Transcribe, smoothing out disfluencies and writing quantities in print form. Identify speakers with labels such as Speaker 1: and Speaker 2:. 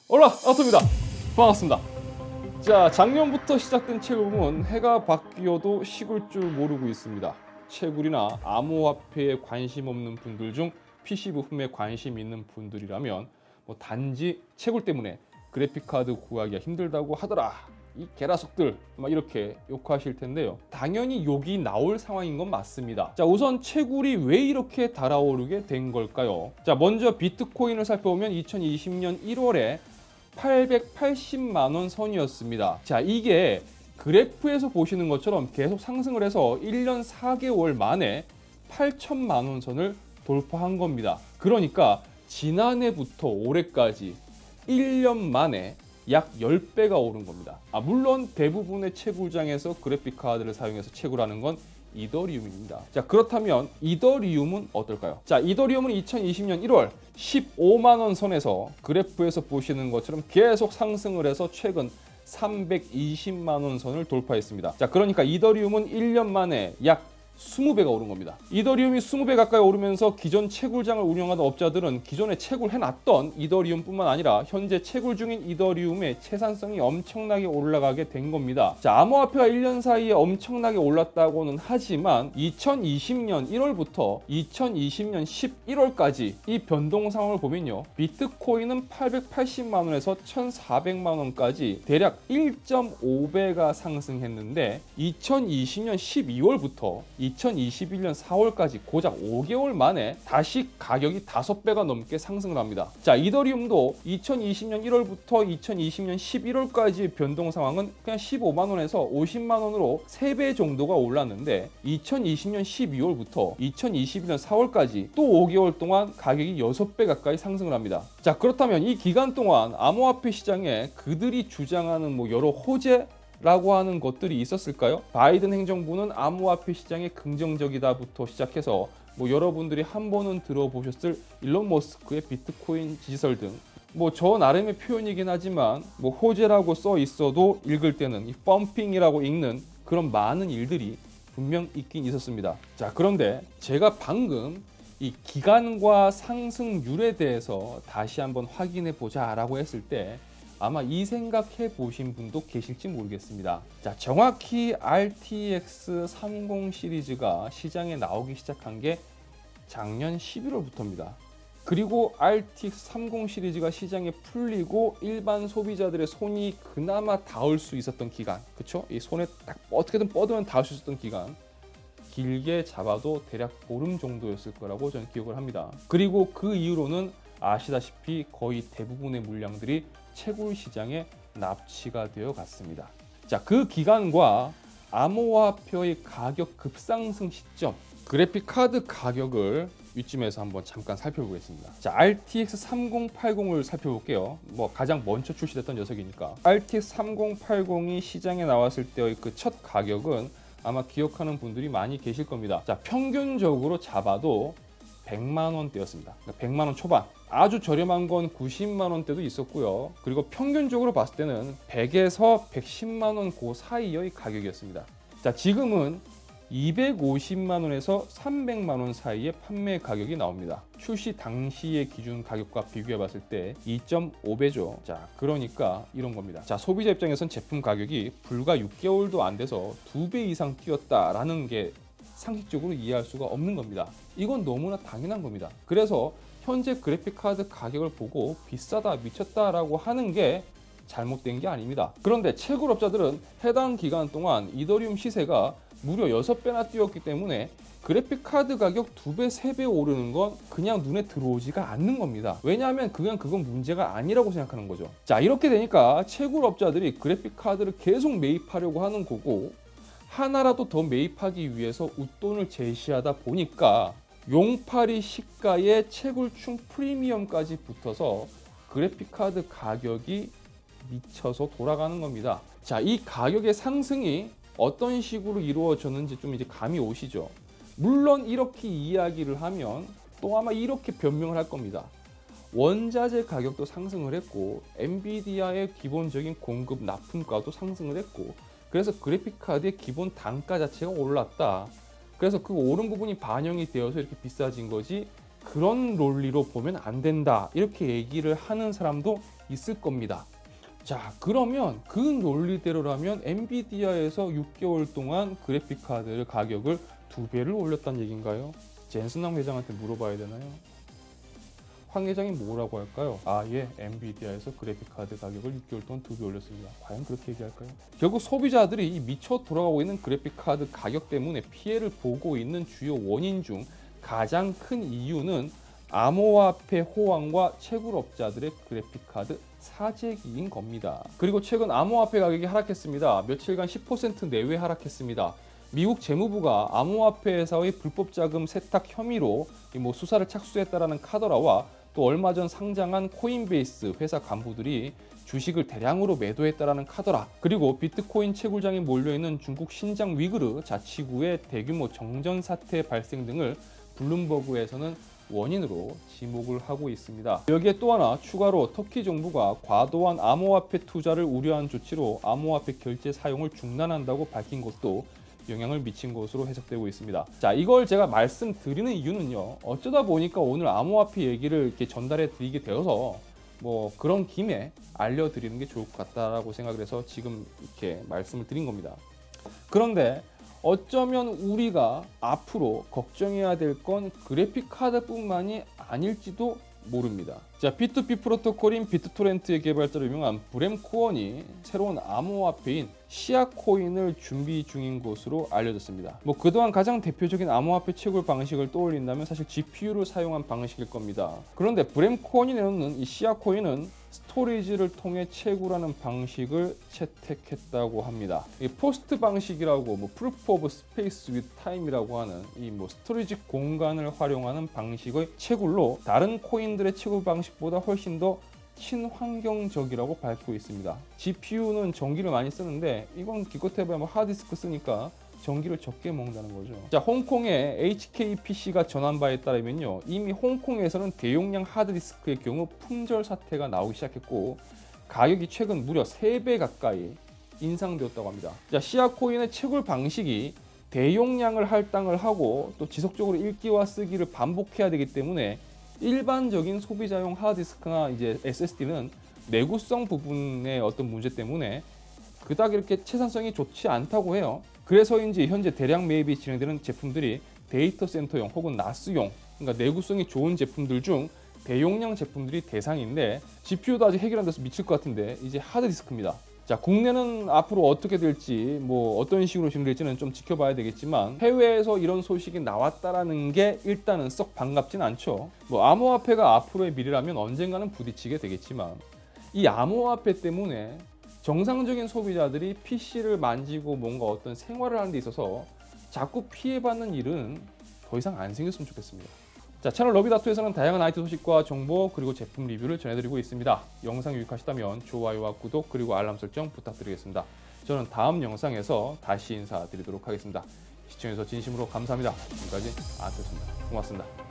Speaker 1: 올라왔습니다. 반갑습니다. 자, 작년부터 시작된 채굴붐은 해가 바뀌어도 식을 줄 모르고 있습니다. 채굴이나 암호화폐에 관심 없는 분들 중 PC 부품에 관심 있는 분들이라면 단지 채굴 때문에 그래픽카드 구하기가 힘들다고 하더라, 이 게라석들, 막 이렇게 욕하실 텐데요. 당연히 욕이 나올 상황인 건 맞습니다. 자, 우선 채굴이 왜 이렇게 달아오르게 된 걸까요? 자, 먼저 비트코인을 살펴보면 2020년 1월에 880만 원 선이었습니다. 자, 이게 그래프에서 보시는 것처럼 계속 상승을 해서 1년 4개월 만에 8천만 원 선을 돌파한 겁니다. 그러니까 지난해부터 올해까지 1년 만에 약 10배가 오른 겁니다. 물론 대부분의 채굴장에서 그래픽카드를 사용해서 채굴하는 건 이더리움입니다. 자, 그렇다면 이더리움은 어떨까요? 자, 이더리움은 2020년 1월 15만 원 선에서 그래프에서 보시는 것처럼 계속 상승을 해서 최근 320만 원 선을 돌파했습니다. 자, 그러니까 이더리움은 1년 만에 약 20배가 오른 겁니다. 이더리움이 20배 가까이 오르면서 기존 채굴장을 운영하던 업자들은 기존에 채굴해놨던 이더리움뿐만 아니라 현재 채굴 중인 이더리움의 채산성이 엄청나게 올라가게 된 겁니다. 자, 암호화폐가 1년 사이에 엄청나게 올랐다고는 하지만 2020년 1월부터 2020년 11월까지 이 변동 상황을 보면요, 비트코인은 880만 원에서 1,400만 원까지 대략 1.5배가 상승했는데 2020년 12월부터 2021년 4월까지 고작 5개월 만에 다시 가격이 5배가 넘게 상승을 합니다. 자, 이더리움도 2020년 1월부터 2020년 11월까지 변동 상황은 그냥 15만 원에서 50만 원으로 3배 정도가 올랐는데 2020년 12월부터 2021년 4월까지 또 5개월 동안 가격이 6배 가까이 상승을 합니다. 자, 그렇다면 이 기간 동안 암호화폐 시장에 그들이 주장하는 여러 호재 라고 하는 것들이 있었을까요? 바이든 행정부는 암호화폐 시장에 긍정적이다부터 시작해서 여러분들이 한 번은 들어보셨을 일론 머스크의 비트코인 지지설 등 저 나름의 표현이긴 하지만 호재라고 써 있어도 읽을 때는 이 펌핑이라고 읽는 그런 많은 일들이 분명 있긴 있었습니다. 자, 그런데 제가 방금 이 기간과 상승률에 대해서 다시 한번 확인해 보자 라고 했을 때 아마 이 생각해 보신 분도 계실지 모르겠습니다. 자, 정확히 RTX 30 시리즈가 시장에 나오기 시작한 게 작년 11월부터입니다. 그리고 RTX 30 시리즈가 시장에 풀리고 일반 소비자들의 손이 그나마 닿을 수 있었던 기간, 그쵸? 이 손에 딱 어떻게든 뻗으면 닿을 수 있었던 기간, 길게 잡아도 대략 보름 정도였을 거라고 저는 기억을 합니다. 그리고 그 이후로는 아시다시피 거의 대부분의 물량들이 채굴 시장에 납치가 되어 갔습니다. 자, 그 기간과 암호화폐의 가격 급상승 시점, 그래픽 카드 가격을 이쯤에서 한번 잠깐 살펴보겠습니다. 자, RTX 3080을 살펴볼게요. 가장 먼저 출시됐던 녀석이니까. RTX 3080이 시장에 나왔을 때의 그 첫 가격은 아마 기억하는 분들이 많이 계실 겁니다. 자, 평균적으로 잡아도 100만 원대였습니다. 그러니까 100만 원 초반. 아주 저렴한 건 90만 원대도 있었고요. 그리고 평균적으로 봤을 때는 100에서 110만 원 그 사이의 가격이었습니다. 자, 지금은 250만 원에서 300만 원 사이의 판매 가격이 나옵니다. 출시 당시의 기준 가격과 비교해 봤을 때 2.5배죠. 자, 그러니까 이런 겁니다. 자, 소비자 입장에선 제품 가격이 불과 6개월도 안 돼서 2배 이상 뛰었다라는 게 상식적으로 이해할 수가 없는 겁니다. 이건 너무나 당연한 겁니다. 그래서 현재 그래픽카드 가격을 보고 비싸다, 미쳤다라고 하는 게 잘못된 게 아닙니다. 그런데 채굴업자들은 해당 기간 동안 이더리움 시세가 무려 6배나 뛰었기 때문에 그래픽카드 가격 2배, 3배 오르는 건 그냥 눈에 들어오지가 않는 겁니다. 왜냐하면 그건 문제가 아니라고 생각하는 거죠. 자, 이렇게 되니까 채굴업자들이 그래픽카드를 계속 매입하려고 하는 거고, 하나라도 더 매입하기 위해서 웃돈을 제시하다 보니까 용팔이 시가에 채굴충 프리미엄까지 붙어서 그래픽카드 가격이 미쳐서 돌아가는 겁니다. 자, 이 가격의 상승이 어떤 식으로 이루어졌는지 좀 이제 감이 오시죠? 물론 이렇게 이야기를 하면 또 아마 이렇게 변명을 할 겁니다. 원자재 가격도 상승을 했고 엔비디아의 기본적인 공급 납품가도 상승을 했고 그래서 그래픽카드의 기본 단가 자체가 올랐다. 그래서 그 오른 부분이 반영이 되어서 이렇게 비싸진 거지 그런 논리로 보면 안 된다. 이렇게 얘기를 하는 사람도 있을 겁니다. 자, 그러면 그 논리대로라면 엔비디아에서 6개월 동안 그래픽카드 가격을 2배를 올렸다는 얘기인가요? 젠슨왕 회장한테 물어봐야 되나요? 황 회장이 뭐라고 할까요? 예, 엔비디아에서 그래픽카드 가격을 6개월 동안 2배 올렸습니다. 과연 그렇게 얘기할까요? 결국 소비자들이 이 미쳐 돌아가고 있는 그래픽카드 가격 때문에 피해를 보고 있는 주요 원인 중 가장 큰 이유는 암호화폐 호황과 채굴업자들의 그래픽카드 사재기인 겁니다. 그리고 최근 암호화폐 가격이 하락했습니다. 며칠간 10% 내외 하락했습니다. 미국 재무부가 암호화폐 회사의 불법 자금 세탁 혐의로 수사를 착수했다라는 카더라와 또 얼마 전 상장한 코인베이스 회사 간부들이 주식을 대량으로 매도했다라는 카더라, 그리고 비트코인 채굴장에 몰려있는 중국 신장 위구르 자치구의 대규모 정전 사태 발생 등을 블룸버그에서는 원인으로 지목을 하고 있습니다. 여기에 또 하나 추가로 터키 정부가 과도한 암호화폐 투자를 우려한 조치로 암호화폐 결제 사용을 중단한다고 밝힌 것도 영향을 미친 것으로 해석되고 있습니다. 자, 이걸 제가 말씀드리는 이유는요, 어쩌다 보니까 오늘 암호화폐 얘기를 이렇게 전달해 드리게 되어서 그런 김에 알려드리는 게 좋을 것 같다라고 생각을 해서 지금 이렇게 말씀을 드린 겁니다. 그런데 어쩌면 우리가 앞으로 걱정해야 될 건 그래픽 카드뿐만이 아닐지도 모릅니다. 자, P2P 프로토콜인 비트토렌트의 개발자로 유명한 브램 코언이 새로운 암호화폐인 시아코인을 준비 중인 것으로 알려졌습니다. 그동안 가장 대표적인 암호화폐 채굴 방식을 떠올린다면 사실 GPU를 사용한 방식일 겁니다. 그런데 브램 코언이 내놓는 이 시아코인은 스토리지를 통해 채굴하는 방식을 채택했다고 합니다. 이 포스트 방식이라고 Proof of Space with Time이라고 하는 이 스토리지 공간을 활용하는 방식의 채굴로 다른 코인들의 채굴 방식보다 훨씬 더 친환경적이라고 밝히고 있습니다. GPU는 전기를 많이 쓰는데 이건 기껏 해봐야 하드디스크 쓰니까 전기를 적게 먹는다는 거죠. 자, 홍콩의 HKPC가 전한 바에 따르면요, 이미 홍콩에서는 대용량 하드디스크의 경우 품절 사태가 나오기 시작했고 가격이 최근 무려 3배 가까이 인상되었다고 합니다. 자, 시아코인의 채굴 방식이 대용량을 할당을 하고 또 지속적으로 읽기와 쓰기를 반복해야 되기 때문에 일반적인 소비자용 하드디스크나 SSD는 내구성 부분의 어떤 문제 때문에 그닥 이렇게 채산성이 좋지 않다고 해요. 그래서인지 현재 대량 매입이 진행되는 제품들이 데이터 센터용 혹은 나스용, 그러니까 내구성이 좋은 제품들 중 대용량 제품들이 대상인데 GPU도 아직 해결 안 돼서 미칠 것 같은데 이제 하드디스크입니다. 자, 국내는 앞으로 어떻게 될지 어떤 식으로 진행될지는 좀 지켜봐야 되겠지만 해외에서 이런 소식이 나왔다라는 게 일단은 썩 반갑진 않죠. 암호화폐가 앞으로의 미래라면 언젠가는 부딪히게 되겠지만 이 암호화폐 때문에 정상적인 소비자들이 PC를 만지고 뭔가 어떤 생활을 하는 데 있어서 자꾸 피해받는 일은 더 이상 안 생겼으면 좋겠습니다. 자, 채널 러비다투에서는 다양한 IT 소식과 정보 그리고 제품 리뷰를 전해드리고 있습니다. 영상 유익하시다면 좋아요와 구독 그리고 알람 설정 부탁드리겠습니다. 저는 다음 영상에서 다시 인사드리도록 하겠습니다. 시청해주셔서 진심으로 감사합니다. 지금까지 아트였습니다. 고맙습니다.